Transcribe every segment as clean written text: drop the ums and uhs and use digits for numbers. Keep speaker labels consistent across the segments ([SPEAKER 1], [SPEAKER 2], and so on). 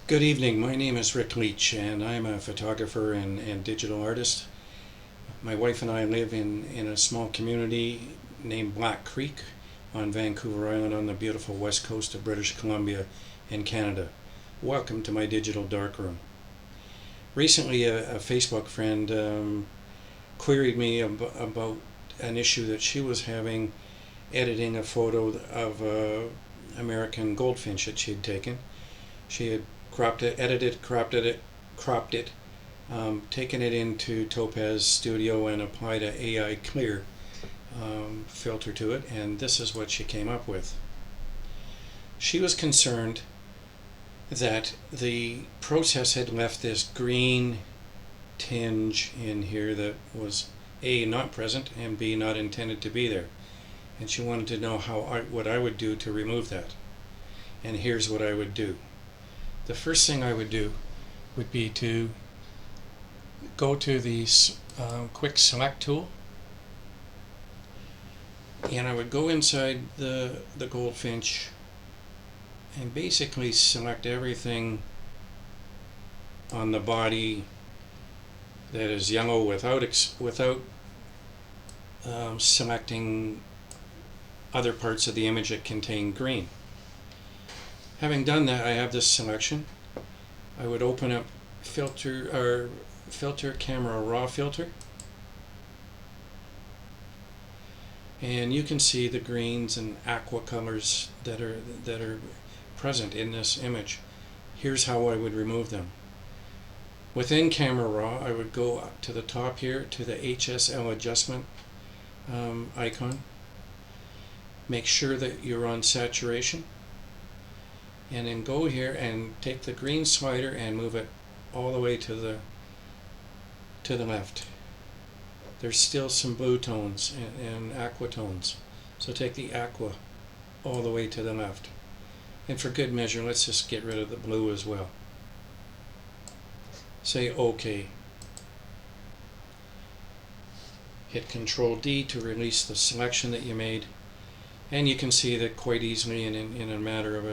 [SPEAKER 1] Good evening. My name is Rick Leche, and I'm a photographer and digital artist. My wife and I live in a small community named Black Creek on Vancouver Island on the beautiful west coast of British Columbia in Canada. Welcome to my digital darkroom. Recently, a Facebook friend queried me about an issue that she was having editing a photo of an American goldfinch that she had taken. She had cropped it, edited, cropped it, taken it into Topaz Studio and applied a AI clear filter to it, and this is what she came up with. She was concerned that the process had left this green tinge in here that was A, not present, and B, not intended to be there. And she wanted to know what I would do to remove that. And here's what I would do. The first thing I would do would be to go to the quick select tool, and I would go inside the goldfinch and basically select everything on the body that is yellow without selecting other parts of the image that contain green. Having done that, I have this selection. I would open up filter camera raw filter, and you can see the greens and aqua colors that are present in this image. Here's how I would remove them. Within camera raw, I would go up to the top here to the HSL adjustment icon. Make sure that you're on saturation, and then go here and take the green slider and move it all the way to the left. There's still some blue tones and aqua tones, so take the aqua all the way to the left. And for good measure, let's just get rid of the blue as well. Say OK. Hit Control D to release the selection that you made, and you can see that quite easily in a matter of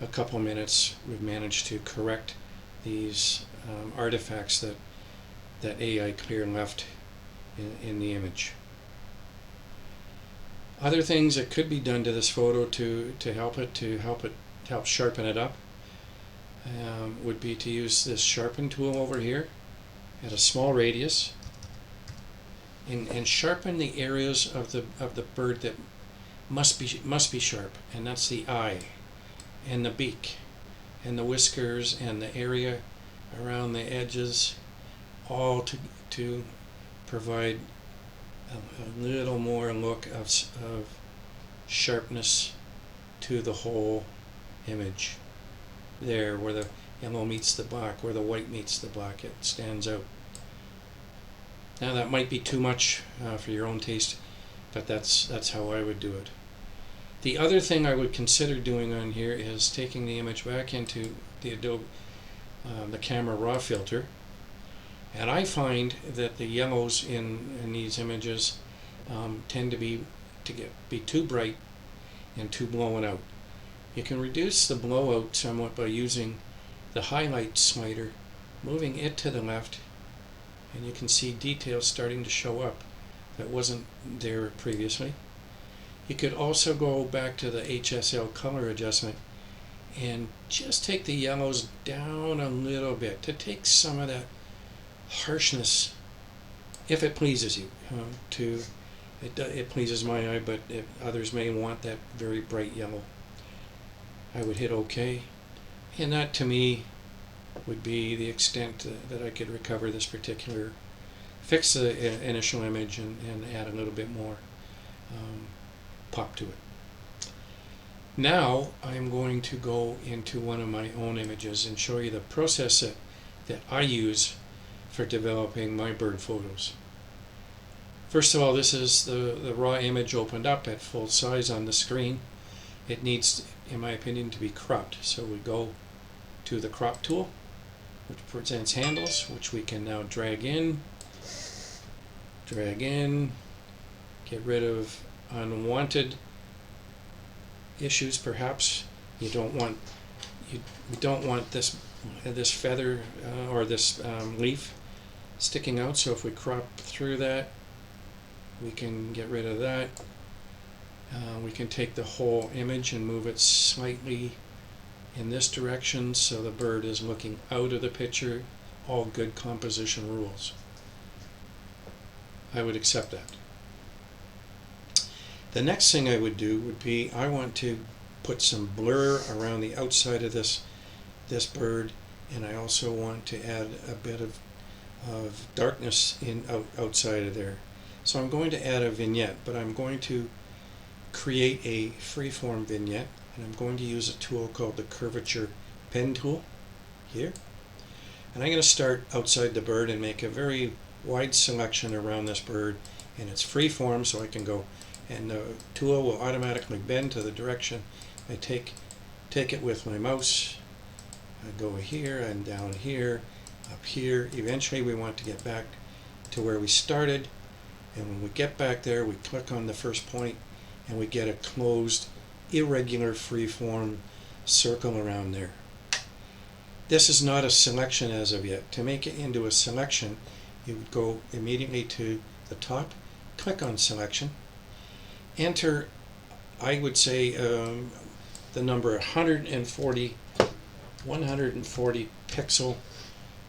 [SPEAKER 1] a couple minutes we've managed to correct these artifacts that AI Clear left in the image. Other things that could be done to this photo to help sharpen it up would be to use this sharpen tool over here at a small radius and sharpen the areas of the bird that must be sharp, and that's the eye and the beak and the whiskers and the area around the edges, all to provide a little more look of sharpness to the whole image. There, where the yellow meets the black, where the white meets the black, it stands out. Now that might be too much for your own taste, but that's how I would do it. The other thing I would consider doing on here is taking the image back into the Adobe, the camera raw filter, and I find that the yellows in these images tend to be too bright and too blown out. You can reduce the blowout somewhat by using the highlight slider, moving it to the left, and you can see details starting to show up that wasn't there previously. You could also go back to the HSL color adjustment and just take the yellows down a little bit to take some of that harshness, if it pleases you. It pleases my eye, but others may want that very bright yellow. I would hit OK, and that to me would be the extent that I could recover this particular, fix the initial image and add a little bit more pop to it. Now I'm going to go into one of my own images and show you the process that I use for developing my bird photos. First of all, this is the raw image opened up at full size on the screen. It needs, in my opinion, to be cropped. So we go to the crop tool, which presents handles, which we can now drag in, get rid of unwanted issues. Perhaps you don't want we don't want this feather or this leaf sticking out, so if we crop through that, we can get rid of that. We can take the whole image and move it slightly in this direction so the bird is looking out of the picture. All good composition rules. I would accept that. The next thing I would do would be, I want to put some blur around the outside of this bird, and I also want to add a bit of darkness outside of there. So I'm going to add a vignette, but I'm going to create a freeform vignette, and I'm going to use a tool called the curvature pen tool here. And I'm going to start outside the bird and make a very wide selection around this bird, and it's freeform, so I can go, and the tool will automatically bend to the direction I take it with my mouse. I go here and down here, up here. Eventually we want to get back to where we started, and when we get back there, we click on the first point and we get a closed, irregular, freeform circle around there. This is not a selection as of yet. To make it into a selection, you would go immediately to the top, click on selection, enter, I would say, the number 140 pixel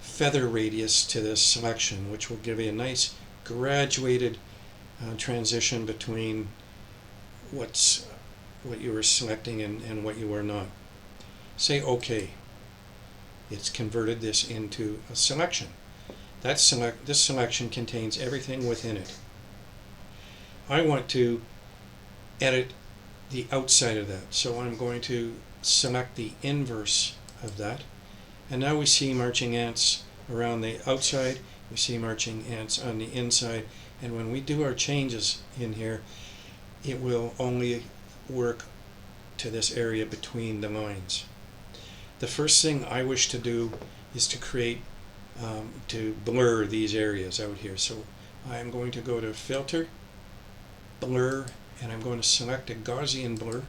[SPEAKER 1] feather radius to this selection, which will give you a nice graduated transition between what you were selecting and what you were not. Say OK. It's converted this into a selection. This selection contains everything within it. I want to edit the outside of that, so I'm going to select the inverse of that, and now we see marching ants around the outside, we see marching ants on the inside, and when we do our changes in here, it will only work to this area between the lines. The first thing I wish to do is to create, to blur these areas out here. So I'm going to go to Filter, Blur, and I'm going to select a Gaussian blur.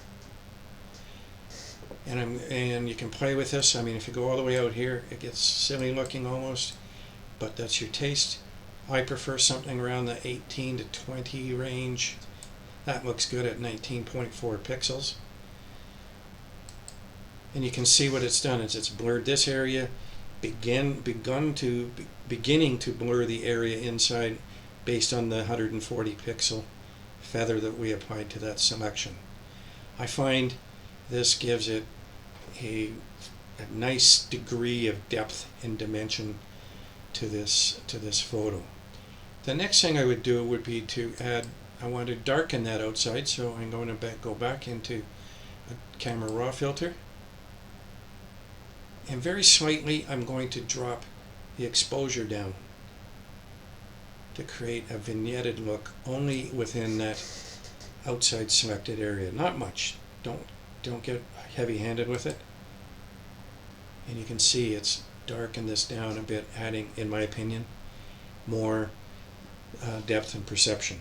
[SPEAKER 1] And you can play with this. I mean, if you go all the way out here, it gets silly looking almost, but that's your taste. I prefer something around the 18 to 20 range. That looks good at 19.4 pixels. And you can see what it's done is it's blurred this area, beginning to blur the area inside based on the 140 pixel feather that we applied to that selection. I find this gives it a nice degree of depth and dimension to this photo. The next thing I would do would be to add, I want to darken that outside, so I'm going to go back into a camera raw filter, and very slightly I'm going to drop the exposure down to create a vignetted look only within that outside selected area. Not much. Don't get heavy-handed with it. And you can see it's darkened this down a bit, adding, in my opinion, more depth and perception.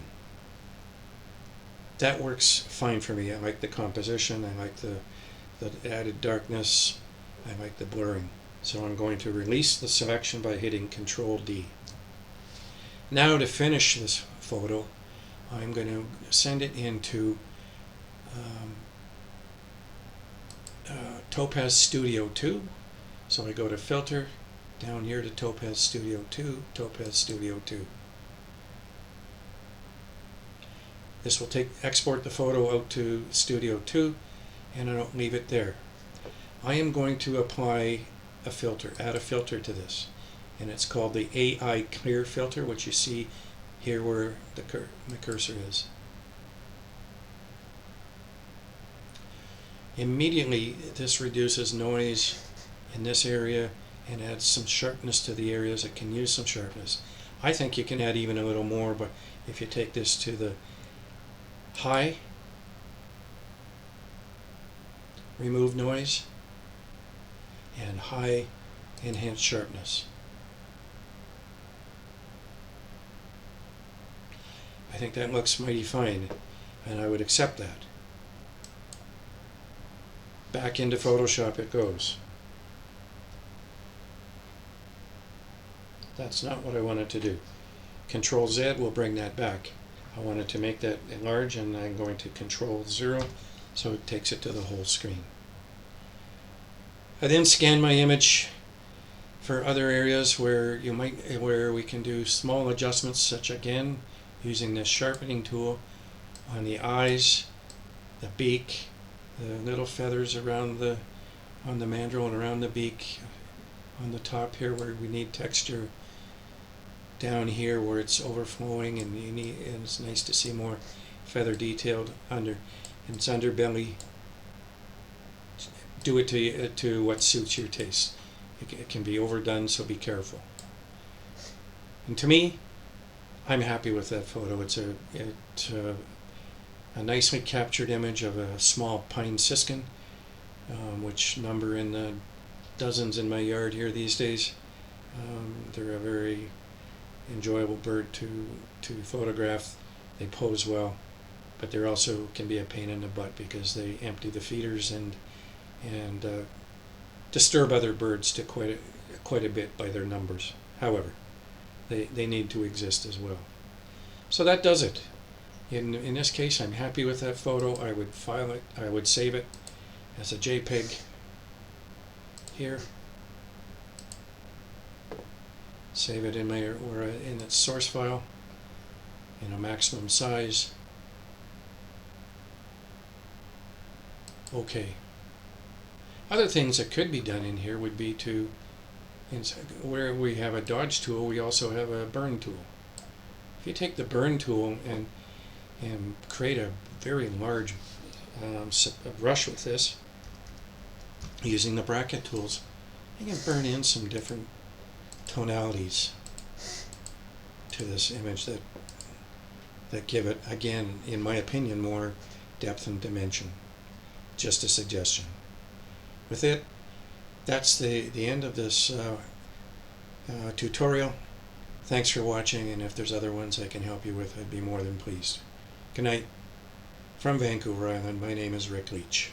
[SPEAKER 1] That works fine for me. I like the composition, I like the added darkness, I like the blurring. So I'm going to release the selection by hitting Control D. Now to finish this photo, I'm going to send it into Topaz Studio 2. So I go to Filter, down here to Topaz Studio 2, Topaz Studio 2. This will export the photo out to Studio 2, and I don't leave it there. I am going to apply a filter, add a filter to this, and it's called the AI Clear filter, which you see here where the cursor is. Immediately this reduces noise in this area and adds some sharpness to the areas that can use some sharpness. I think you can add even a little more, but if you take this to the high, remove noise, and high, enhance sharpness. I think that looks mighty fine, and I would accept that. Back into Photoshop it goes. That's not what I wanted to do. Control Z will bring that back. I wanted to make that large, and I'm going to Control 0 so it takes it to the whole screen. I then scan my image for other areas where we can do small adjustments, such again using this sharpening tool on the eyes, the beak, the little feathers around on the mandrill and around the beak, on the top here where we need texture, down here where it's overflowing and it's nice to see more feather detailed under its underbelly. Do it to what suits your taste. It can be overdone, so be careful. And to me, I'm happy with that photo. It's a nicely captured image of a small pine siskin, which number in the dozens in my yard here these days. They're a very enjoyable bird to photograph. They pose well, but they also can be a pain in the butt because they empty the feeders and disturb other birds to quite a bit by their numbers. However, they need to exist as well. So that does it. In this case, I'm happy with that photo. I would file it. I would save it as a JPEG here. Save it in its source file in a maximum size. Okay. Other things that could be done in here would be to, where we have a dodge tool, we also have a burn tool. If you take the burn tool and create a very large brush with this, using the bracket tools, you can burn in some different tonalities to this image that give it, again, in my opinion, more depth and dimension. Just a suggestion. With it, that's the end of this tutorial. Thanks for watching, and if there's other ones I can help you with, I'd be more than pleased. Good night. From Vancouver Island, my name is Rick Leche.